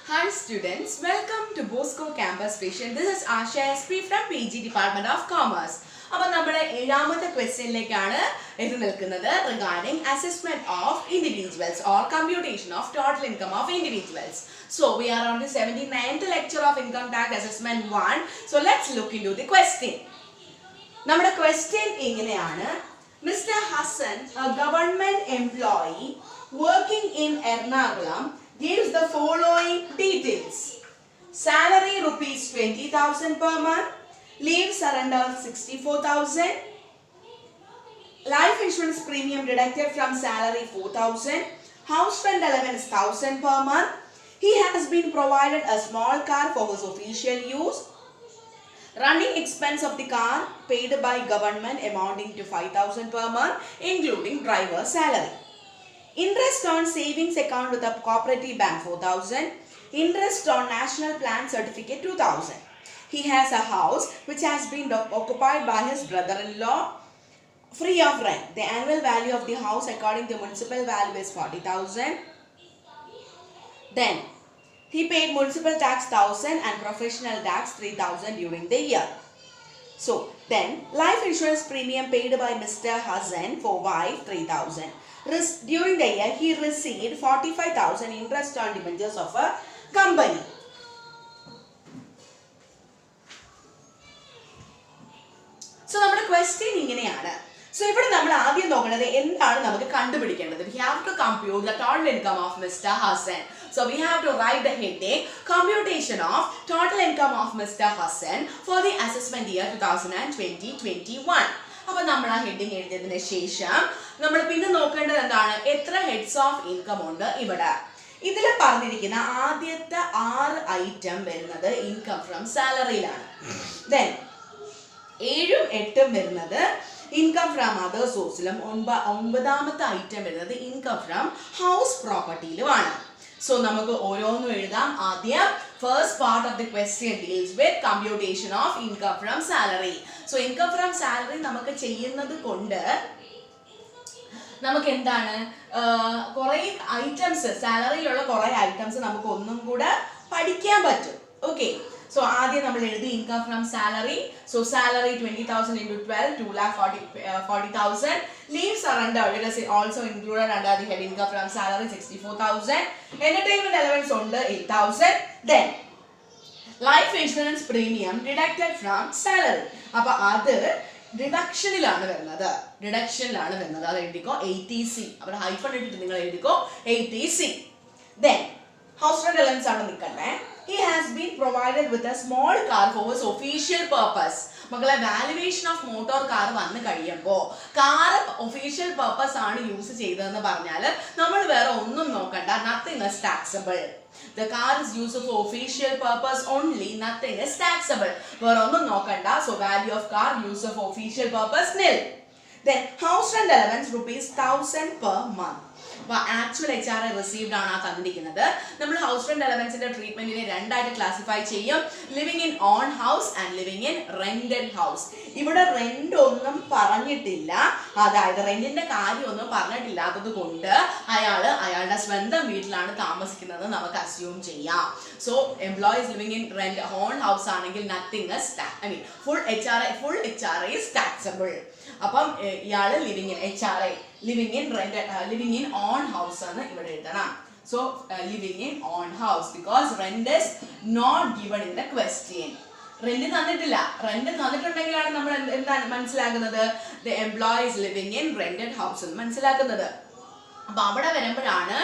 Hi students, welcome to Bosco Campus Vision. This is Asha SP from PG Department of Commerce. അപ്പോൾ നമ്മുടെ ഏഴാമത്തെ ക്വസ്റ്റ്യനിലേക്കാണ് എത്തി നിൽക്കുന്നത് regarding assessment of individuals or computation of total income of individuals. So we are on the 79th lecture of income tax assessment 1. So let's look into the question. നമ്മുടെ question ഇങ്ങനെയാണ്. Mr. Hassan, a government employee working in Ernakulam, gives the following details. Salary rupees 20,000 per month, leave surrender 64,000, life insurance premium deducted from salary 4,000, house rent allowance 1,000 per month. He has been provided a small car for his official use. Running expense of the car paid by government amounting to 5,000 per month, including driver's salary. Interest on savings account with a cooperative bank 4,000. Interest on national plan certificate 2,000. He has a house which has been occupied by his brother-in-law free of rent. The annual value of the house according to municipal value is 40,000. Then he paid municipal tax 1,000 and professional tax 3,000 during the year. So then life insurance premium paid by Mr. Hassan for wife 3,000. During the year he received 45,000 interest on debentures of a company. So നമ്മുടെ question ഇങ്ങനെയാണ്. So ഇവിടെ നമ്മൾ ആദ്യം നോക്കുന്നത് എന്താണ് നമുക്ക് കണ്ടുപിടിക്കേണ്ടത്. We have to compute the total income of Mr. Hassan. So we have to write the heading computation of total income of Mr. Hassan for the assessment year 2020-21. അപ്പോൾ നമ്മൾ ആ ഹെഡിങ് എഴുതിയതിന് ശേഷം നമ്മൾ പിന്നെ നോക്കേണ്ടത് എന്താണ്, എത്ര ഹെഡ്സ് ഓഫ് ഇൻകം ഉണ്ട് ഇവിടെ. ഇതിൽ പറഞ്ഞിരിക്കുന്ന ആദ്യത്തെ 6 ഐറ്റം വരുന്നത് ഇൻകം ഫ്രം സാലറിയിലാണ്. ദെൻ 7ഉം 8ഉം വരുന്നത് ഇൻകം ഫ്രം അതർ സോഴ്സിലും 9ാമത്തെ ഐറ്റം വരുന്നത് ഇൻകം ഫ്രം ഹൗസ് പ്രോപ്പർട്ടിയിലുമാണ്. സോ നമുക്ക് ഓരോന്നും എഴുതാം. ആദ്യം first part of the question deals with computation of income from salary. So income from salary നമുക്ക് ചെയ്യുന്നത് കൊണ്ട് നമുക്ക് എന്താണ് കുറേ ഐറ്റംസ്, സാലറിയിലുള്ള കുറേ ഐറ്റംസ് നമുക്ക് ഒന്നും കൂടെ പഠിക്കാൻ പറ്റും. ഓക്കെ, സോ ആദ്യം നമ്മൾ എഴുതി income from salary. So salary 20,000 into 12, 2,40,000. Leave surrender, it is also included under the head income from salary 64,000. Entertainment allowance ഉണ്ട് 8,000. Then life insurance premium deducted from salary. അപ്പോൾ അത് ഡിഡക്ഷനിലാണ് വരുന്നത്. അത് എഴുതിക്കോ 80C. അവിടെ ഹൈഫൺ ഇട്ടിട്ട് നിങ്ങൾ എഴുതിക്കോ 80C. Then house rent allowance ആണ് നിൽക്കണ്ടേ. He has been provided with a small car for his official purpose. മക്കളെ വാല്യുവേഷൻ ഓഫ് മോട്ടോർ കാർ വന്നു കഴിയുമ്പോൾ കാർ ഒഫീഷ്യൽ പർപ്പസ് ആണ് യൂസ് ചെയ്തതെന്ന് പറഞ്ഞാൽ നമ്മൾ വേറെ ഒന്നും നോക്കണ്ട, nothing is taxable. The car is used for official purpose only, nothing is taxable. വേറെ ഒന്നും നോക്കണ്ട. So value of car used for official purpose nil. Then house rent allowance rupees 1,000 per month. Actual HRA received ആണ് ആ തന്നിരിക്കുന്നത്. നമ്മൾ house rent അലവൻസിന്റെ ട്രീറ്റ്മെന്റിനെ രണ്ടായിട്ട് classify ചെയ്യും, living in own house and living in rented house. ഇവിടെ rent ഒന്നും പറഞ്ഞിട്ടില്ല, അതായത് റെന്റിന്റെ കാര്യം ഒന്നും പറഞ്ഞിട്ടില്ലാത്തത് കൊണ്ട് അയാളുടെ സ്വന്തം വീട്ടിലാണ് താമസിക്കുന്നത് നമുക്ക് അസ്യൂം ചെയ്യാം. So employees living in rent own house ആണെങ്കിൽ nothing is full HRA is taxable. അപ്പം ഇയാള് ലിവിംഗ് ഇൻ ഓൺ ഹൗസ് ആണ് ഇവിടെ എഴുതണം. So living in own house because rent is not given in the question. Rent തന്നിട്ടില്ല. Rent തന്നിട്ടുണ്ടെങ്കിലാണ് നമ്മൾ എന്താണ് മനസ്സിലാക്കുന്നത്, the employees living in rented house എന്ന് മനസ്സിലാക്കുന്നത്. അപ്പൊ അവിടെ വരുമ്പോഴാണ്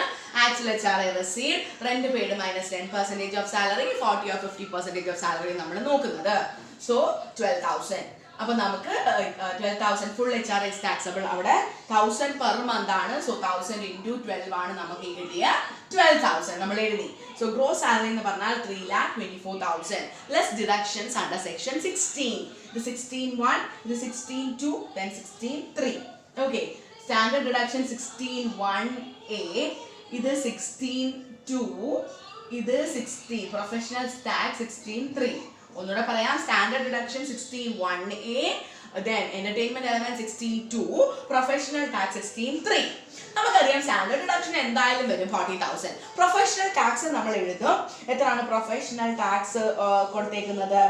actual HRA receive, rent paid minus 10% of salary, 40 or 50% of salary നമ്മൾ നോക്കുന്നത്. സോ 12,000. അപ്പോൾ നമുക്ക് 12,000 ഫുൾ HRA is taxable. അവിടെ 1,000 പെർ മന്ത് ആണ്. സോ 1,000 into 12 ആണ് നമുക്ക് കിട്ടിയ 12,000 നമ്മൾ എഴുതി. സോ ഗ്രോസ് സാലറി എന്ന് പറഞ്ഞാൽ 3,24,000 ലെസ് ഡിഡക്ഷൻസ് അണ്ടർ സെക്ഷൻ 16. ഇത് 16(1), ഇത് 16(2), then 16(3). Okay, standard deduction 16(1)(a), ഇത് 16(2), ഇത് 16, പ്രൊഫഷണൽ ടാക്സ് 16(3). ഒന്നുകൂടെ പറയാം, standard deduction 16(1)(a), then entertainment element 16(2), professional tax 16(3). നമുക്കറിയാം സ്റ്റാൻഡേർഡ് ഡിഡക്ഷൻ എന്തായാലും വരും 40,000. പ്രൊഫഷണൽ ടാക്സ് നമ്മൾ എഴുതും. എത്രയാണ് പ്രൊഫഷണൽ ടാക്സ് കൊടുത്തേക്കുന്നത്?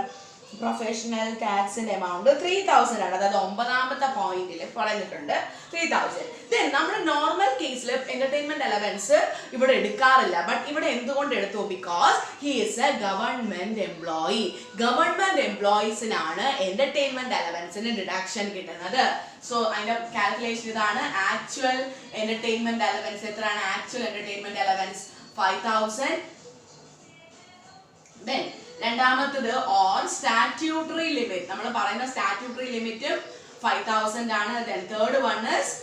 പ്രൊഫഷണൽ ടാക്സിന്റെ എമൗണ്ട് 3000 ആണ്. അതായത് 9ാമത്തെ പോയിന്റിൽ പറഞ്ഞിട്ടുണ്ട് 3000. ദെൻ നമ്മൾ നോർമൽ കേസിൽ എന്റർടൈൻമെന്റ് അലവൻസ് ഇവിടെ എടുക്കാറില്ല. ബട്ട് ഇവിടെ എന്തുകൊണ്ട് എടുത്തു? Because he is a government employee. Government എംപ്ലോയീസിനാണ് എന്റർടൈൻമെന്റ് അലവൻസിന് ഡിഡക്ഷൻ കിട്ടുന്നത്. സോ അതിന്റെ കാൽക്കുലേഷൻ ഇതാണ്. ആക്ച്വൽ എന്റർടൈൻമെന്റ് അലവൻസ് എത്രയാണ്? Actual entertainment allowance 5000. ദെൻ രണ്ടാമത്തത് ഓൺ സ്റ്റാറ്റ്യൂട്ടറി ലിമിറ്റ്. നമ്മൾ പറയുന്ന സ്റ്റാറ്റ്യൂട്ടറി ലിമിറ്റ് 5000 ആണ്. Then third one is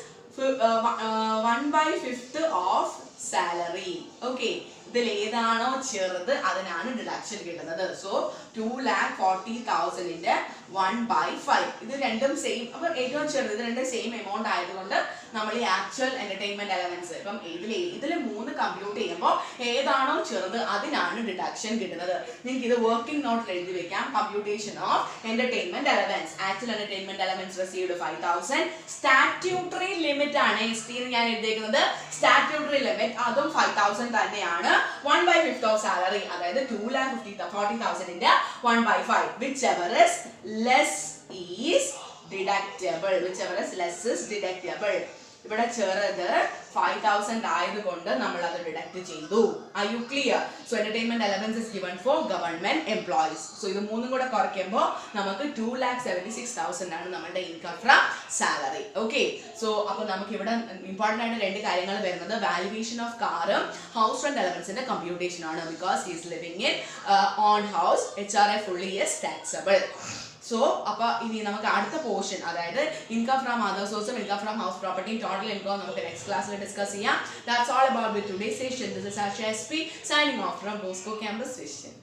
1/5 of salary. Okay, ഇതിൽ ഏതാണോ ചെറുത് അതിനാണ് ഡിഡക്ഷൻ കിട്ടുന്നത്. സോ 2,40,000 1/5. ഇത് രണ്ടും സെയിം. അപ്പൊ ഏറ്റവും ചെറുത് ഇത് രണ്ടും സെയിം എമൗണ്ട് ആയതുകൊണ്ട് നമ്മൾ ഈ ആക്ച്വൽ എന്റർടൈൻമെന്റ് അലവൻസ് ഇപ്പം ഇതിൽ 3 കമ്പ്യൂട്ട് ചെയ്യുമ്പോൾ ഏതാണോ ചെറുത് അതിനാണ് ഡിഡക്ഷൻ കിട്ടുന്നത്. നിങ്ങൾക്ക് ഇത് വർക്കിംഗ് നോട്ടിൽ എഴുതി വെക്കാം. Computation of entertainment allowance. Actual entertainment allowance received 5000. Statutory limit ആണ് ST ഞാൻ എഴുതിയിരിക്കുന്നത്. സ്റ്റാറ്റ്യൂട്ടറി ലിമിറ്റ് അതും 5000 തന്നെയാണ്. 1/5 ഓഫ് സാലറി, അതായത് 2,40,000 1/5. whichever is less is deductible. whichever is less is deductible. ഇവിടെ ചെറുത് 5000 ആയതുകൊണ്ട് നമ്മൾ അത് ഡിഡക്ട് ചെയ്തു. Are you clear? So entertainment allowance is given for government employees. So ഇത് മൂന്നും കൂടെ കുറയ്ക്കുമ്പോൾ നമുക്ക് 2,76,000 ആണ് നമ്മുടെ income from salary. Okay, so അപ്പോൾ നമുക്ക് ഇവിടെ ഇമ്പോർട്ടൻ്റ് ആയിട്ട് 2 കാര്യങ്ങൾ വരുന്നത് വാല്യുവേഷൻ ഓഫ് കാറും ഹൗസ് റെന്റ് അലവൻസിന്റെ കമ്പ്യൂട്ടേഷൻ ആണ്. Because he is living in own house, HRA fully is taxable. So അപ്പൊ ഇനി നമുക്ക് അടുത്ത പോർഷൻ, അതായത് ഇൻകം ഫ്രം അതർ സോഴ്സും income from house property total income നമുക്ക് നെക്സ്റ്റ് ക്ലാസ്സിൽ ഡിസ്കസ് ചെയ്യാം. That's all about with today's session. This is Asha SP signing off from Bosco Campus Vision.